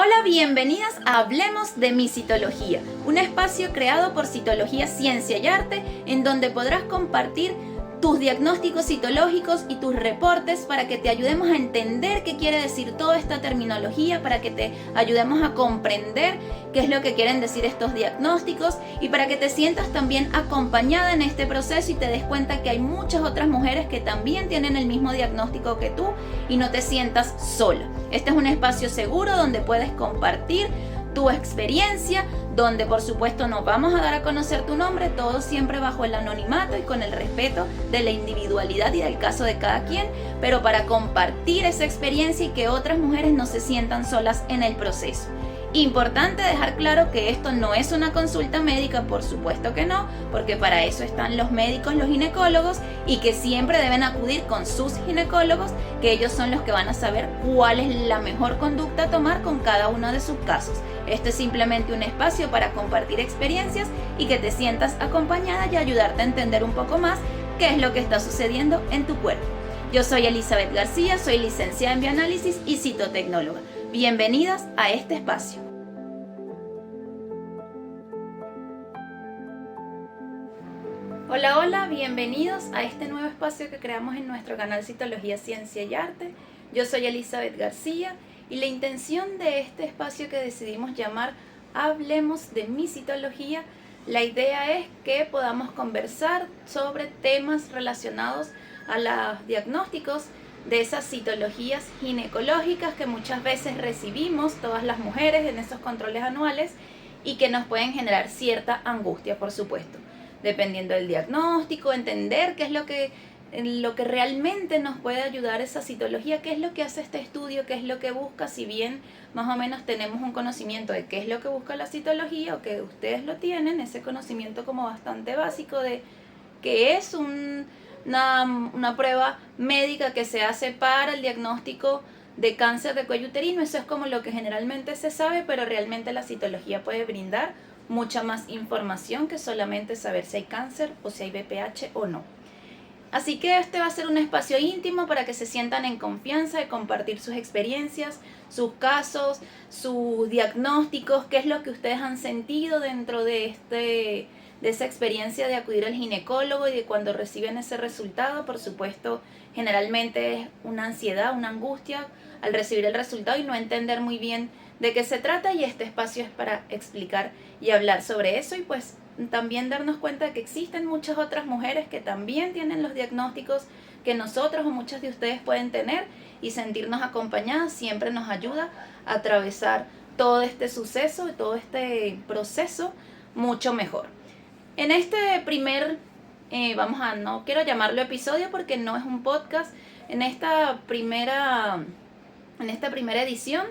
Hola, bienvenidas a Hablemos de mi Citología, un espacio creado por Citología, Ciencia y Arte, en donde podrás compartir tus diagnósticos citológicos y tus reportes para que te ayudemos a entender qué quiere decir toda esta terminología, para que te ayudemos a comprender qué es lo que quieren decir estos diagnósticos y para que te sientas también acompañada en este proceso y te des cuenta que hay muchas otras mujeres que también tienen el mismo diagnóstico que tú y no te sientas sola. Este es un espacio seguro donde puedes compartir tu experiencia, donde por supuesto nos vamos a dar a conocer tu nombre, todo siempre bajo el anonimato y con el respeto de la individualidad y del caso de cada quien, pero para compartir esa experiencia y que otras mujeres no se sientan solas en el proceso. Importante dejar claro que esto no es una consulta médica, por supuesto que no, porque para eso están los médicos, los ginecólogos, y que siempre deben acudir con sus ginecólogos, que ellos son los que van a saber cuál es la mejor conducta a tomar con cada uno de sus casos. Esto es simplemente un espacio para compartir experiencias y que te sientas acompañada y ayudarte a entender un poco más qué es lo que está sucediendo en tu cuerpo. Yo soy Elizabeth García, soy licenciada en bioanálisis y citotecnóloga. Bienvenidas a este espacio. Hola, bienvenidos a este nuevo espacio que creamos en nuestro canal Citología, Ciencia y Arte. Yo soy Elizabeth García y la intención de este espacio que decidimos llamar Hablemos de mi Citología, la idea es que podamos conversar sobre temas relacionados a los diagnósticos de esas citologías ginecológicas que muchas veces recibimos todas las mujeres en esos controles anuales y que nos pueden generar cierta angustia, por supuesto. Dependiendo del diagnóstico, entender qué es lo que realmente nos puede ayudar esa citología, qué es lo que hace este estudio, qué es lo que busca, si bien más o menos tenemos un conocimiento de qué es lo que busca la citología o que ustedes lo tienen, ese conocimiento como bastante básico de que es una prueba médica que se hace para el diagnóstico de cáncer de cuello uterino. Eso es como lo que generalmente se sabe, pero realmente la citología puede brindar mucha más información que solamente saber si hay cáncer o si hay BPH o no. Así que este va a ser un espacio íntimo para que se sientan en confianza de compartir sus experiencias, sus casos, sus diagnósticos, qué es lo que ustedes han sentido dentro de esa experiencia de acudir al ginecólogo y de cuando reciben ese resultado. Por supuesto, generalmente es una ansiedad, una angustia al recibir el resultado y no entender muy bien de qué se trata, y este espacio es para explicar y hablar sobre eso y pues también darnos cuenta de que existen muchas otras mujeres que también tienen los diagnósticos que nosotros o muchas de ustedes pueden tener, y sentirnos acompañadas siempre nos ayuda a atravesar todo este suceso y todo este proceso mucho mejor. En este primer, no quiero llamarlo episodio porque no es un podcast, en esta primera edición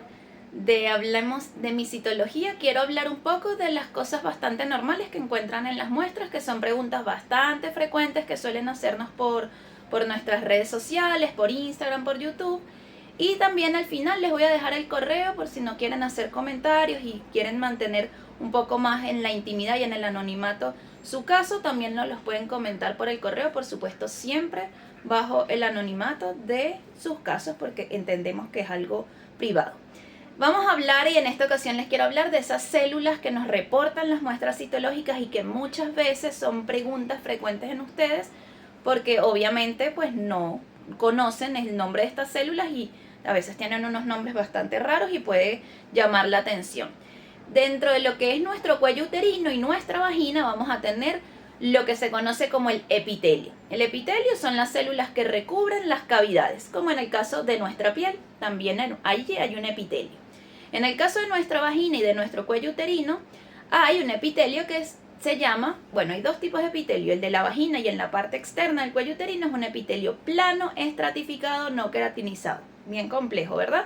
de Hablemos de mi Citología, quiero hablar un poco de las cosas bastante normales que encuentran en las muestras, que son preguntas bastante frecuentes que suelen hacernos por nuestras redes sociales, por Instagram, por YouTube. Y también al final les voy a dejar el correo por si no quieren hacer comentarios y quieren mantener un poco más en la intimidad y en el anonimato su caso, también nos los pueden comentar por el correo, por supuesto siempre bajo el anonimato de sus casos porque entendemos que es algo privado. Vamos a hablar, y en esta ocasión les quiero hablar de esas células que nos reportan las muestras citológicas y que muchas veces son preguntas frecuentes en ustedes porque obviamente pues no conocen el nombre de estas células y a veces tienen unos nombres bastante raros y puede llamar la atención. Dentro de lo que es nuestro cuello uterino y nuestra vagina vamos a tener lo que se conoce como el epitelio. El epitelio son las células que recubren las cavidades, como en el caso de nuestra piel, también allí hay un epitelio. En el caso de nuestra vagina y de nuestro cuello uterino, hay un epitelio que se llama, hay dos tipos de epitelio, el de la vagina y en la parte externa del cuello uterino es un epitelio plano, estratificado, no queratinizado. Bien complejo, ¿verdad?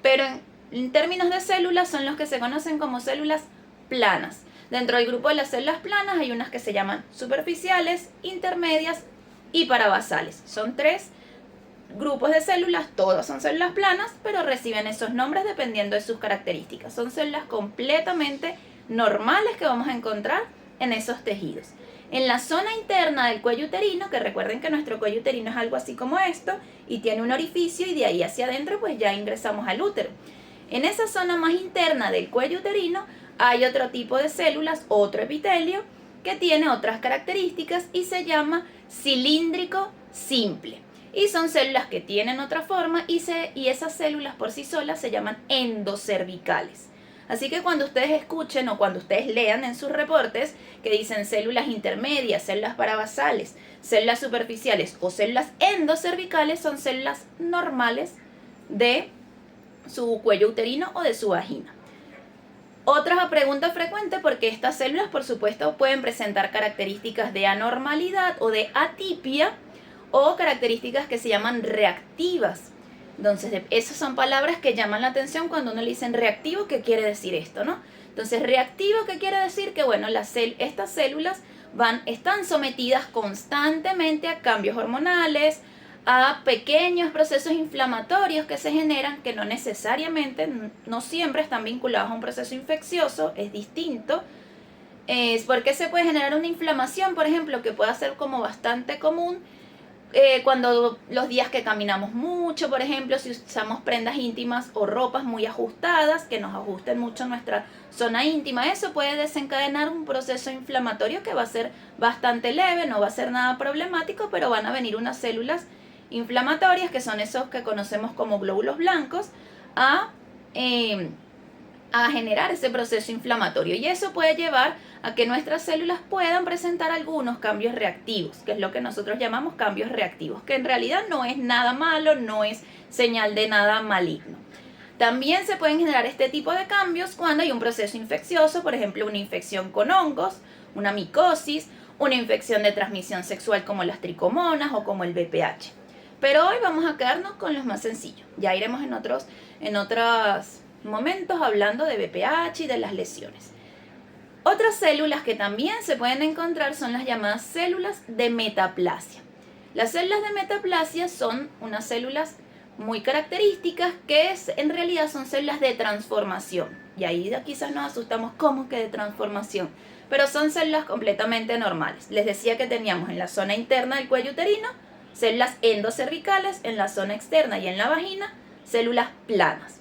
Pero en términos de células son los que se conocen como células planas. Dentro del grupo de las células planas hay unas que se llaman superficiales, intermedias y parabasales. Son tres grupos de células, todas son células planas, pero reciben esos nombres dependiendo de sus características. Son células completamente normales que vamos a encontrar en esos tejidos. En la zona interna del cuello uterino, que recuerden que nuestro cuello uterino es algo así como esto, y tiene un orificio y de ahí hacia adentro pues ya ingresamos al útero. En esa zona más interna del cuello uterino hay otro tipo de células, otro epitelio, que tiene otras características y se llama cilíndrico simple. Y son células que tienen otra forma y esas células por sí solas se llaman endocervicales. Así que cuando ustedes escuchen o cuando ustedes lean en sus reportes que dicen células intermedias, células parabasales, células superficiales o células endocervicales, son células normales de su cuello uterino o de su vagina. Otra pregunta frecuente, porque estas células por supuesto pueden presentar características de anormalidad o de atipia o características que se llaman reactivas. Entonces, esas son palabras que llaman la atención cuando uno le dicen reactivo. ¿Qué quiere decir esto, no? Entonces, reactivo, ¿qué quiere decir? Que bueno, estas células están sometidas constantemente a cambios hormonales, a pequeños procesos inflamatorios que se generan, que no necesariamente, no siempre están vinculados a un proceso infeccioso, es distinto. Porque se puede generar una inflamación, por ejemplo, que puede ser como bastante común cuando los días que caminamos mucho, por ejemplo, si usamos prendas íntimas o ropas muy ajustadas, que nos ajusten mucho nuestra zona íntima, eso puede desencadenar un proceso inflamatorio que va a ser bastante leve, no va a ser nada problemático, pero van a venir unas células inflamatorias, que son esos que conocemos como glóbulos blancos, a generar ese proceso inflamatorio, y eso puede llevar a que nuestras células puedan presentar algunos cambios reactivos, que es lo que nosotros llamamos cambios reactivos, que en realidad no es nada malo, no es señal de nada maligno. También se pueden generar este tipo de cambios cuando hay un proceso infeccioso, por ejemplo, una infección con hongos, una micosis, una infección de transmisión sexual como las tricomonas o como el VPH. Pero hoy vamos a quedarnos con los más sencillos. Ya iremos en otros momentos hablando de VPH y de las lesiones. Otras células que también se pueden encontrar son las llamadas células de metaplasia. Las células de metaplasia son unas células muy características que en realidad son células de transformación. Y ahí quizás nos asustamos, ¿cómo que de transformación? Pero son células completamente normales. Les decía que teníamos en la zona interna del cuello uterino células endocervicales, en la zona externa y en la vagina células planas.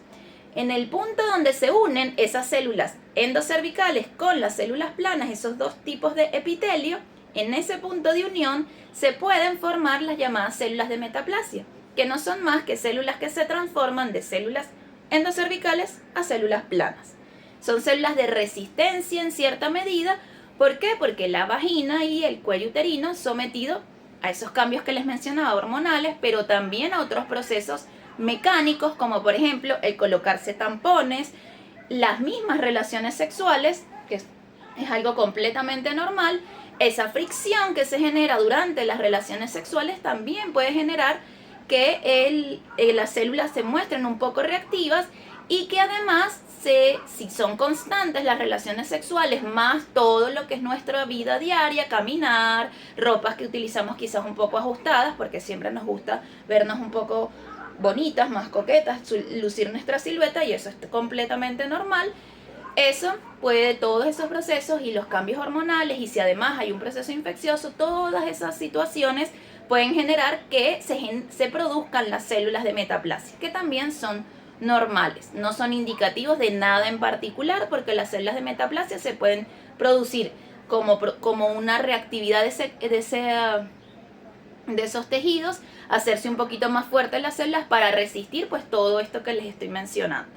En el punto donde se unen esas células endocervicales con las células planas, esos dos tipos de epitelio, en ese punto de unión se pueden formar las llamadas células de metaplasia, que no son más que células que se transforman de células endocervicales a células planas. Son células de resistencia en cierta medida. ¿Por qué? Porque la vagina y el cuello uterino sometido a esos cambios que les mencionaba hormonales, pero también a otros procesos mecánicos, como por ejemplo el colocarse tampones, las mismas relaciones sexuales, que es algo completamente normal. Esa fricción que se genera durante las relaciones sexuales también puede generar que las células se muestren un poco reactivas, y que además, si son constantes las relaciones sexuales, más todo lo que es nuestra vida diaria, caminar, ropas que utilizamos quizás un poco ajustadas, porque siempre nos gusta vernos un poco bonitas, más coquetas, lucir nuestra silueta, y eso es completamente normal. Eso puede, todos esos procesos y los cambios hormonales, y si además hay un proceso infeccioso, todas esas situaciones pueden generar que se produzcan las células de metaplasia, que también son normales, no son indicativos de nada en particular, porque las células de metaplasia se pueden producir como una reactividad de esos tejidos, hacerse un poquito más fuertes las células para resistir pues todo esto que les estoy mencionando.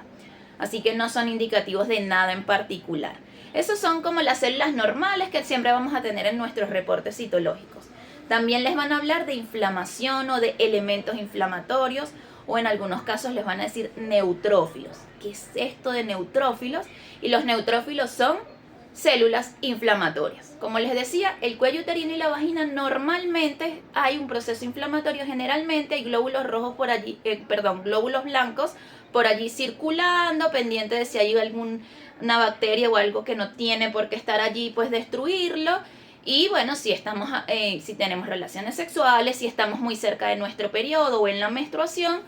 Así que no son indicativos de nada en particular. Esos son como las células normales que siempre vamos a tener en nuestros reportes citológicos. También les van a hablar de inflamación o de elementos inflamatorios, o en algunos casos les van a decir neutrófilos. ¿Qué es esto de neutrófilos? Y los neutrófilos son células inflamatorias. Como les decía, el cuello uterino y la vagina normalmente hay un proceso inflamatorio, generalmente hay glóbulos rojos por allí, glóbulos blancos por allí circulando, pendiente de si hay alguna bacteria o algo que no tiene por qué estar allí, pues destruirlo. Y bueno, si tenemos relaciones sexuales, si estamos muy cerca de nuestro periodo o en la menstruación,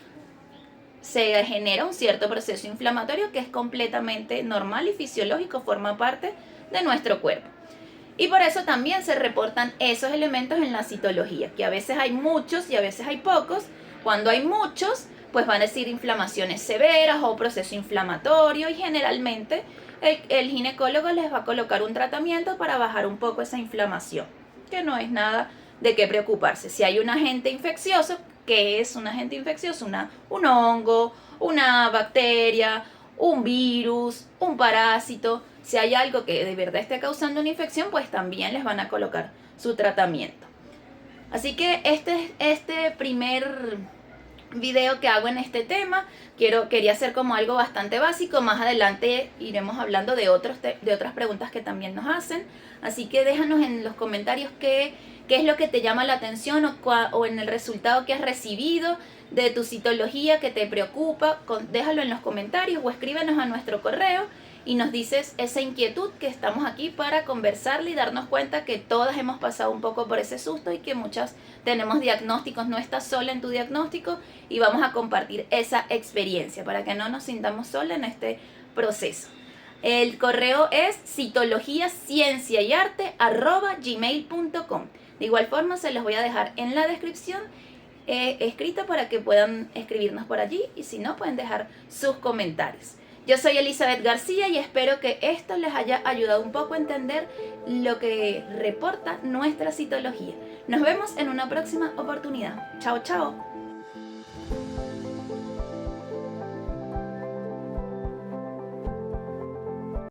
se genera un cierto proceso inflamatorio que es completamente normal y fisiológico, forma parte de nuestro cuerpo. Y por eso también se reportan esos elementos en la citología, que a veces hay muchos y a veces hay pocos. Cuando hay muchos, pues van a decir inflamaciones severas o proceso inflamatorio, y generalmente el ginecólogo les va a colocar un tratamiento para bajar un poco esa inflamación, que no es nada de qué preocuparse. Si hay un agente infeccioso, ¿qué es un agente infeccioso? Un hongo, una bacteria, un virus, un parásito. Si hay algo que de verdad esté causando una infección, pues también les van a colocar su tratamiento. Así que este primer video que hago en este tema, quería hacer como algo bastante básico. Más adelante iremos hablando de otras preguntas que también nos hacen. Así que déjanos en los comentarios qué es lo que te llama la atención o en el resultado que has recibido de tu citología que te preocupa. Déjalo en los comentarios o escríbenos a nuestro correo y nos dices esa inquietud, que estamos aquí para conversarle y darnos cuenta que todas hemos pasado un poco por ese susto y que muchas tenemos diagnósticos. No estás sola en tu diagnóstico y vamos a compartir esa experiencia para que no nos sintamos solas en este proceso. El correo es citologiacienciayarte@gmail.com. De igual forma se los voy a dejar en la descripción escrita para que puedan escribirnos por allí, y si no, pueden dejar sus comentarios. Yo soy Elizabeth García y espero que esto les haya ayudado un poco a entender lo que reporta nuestra citología. Nos vemos en una próxima oportunidad. Chao, chao.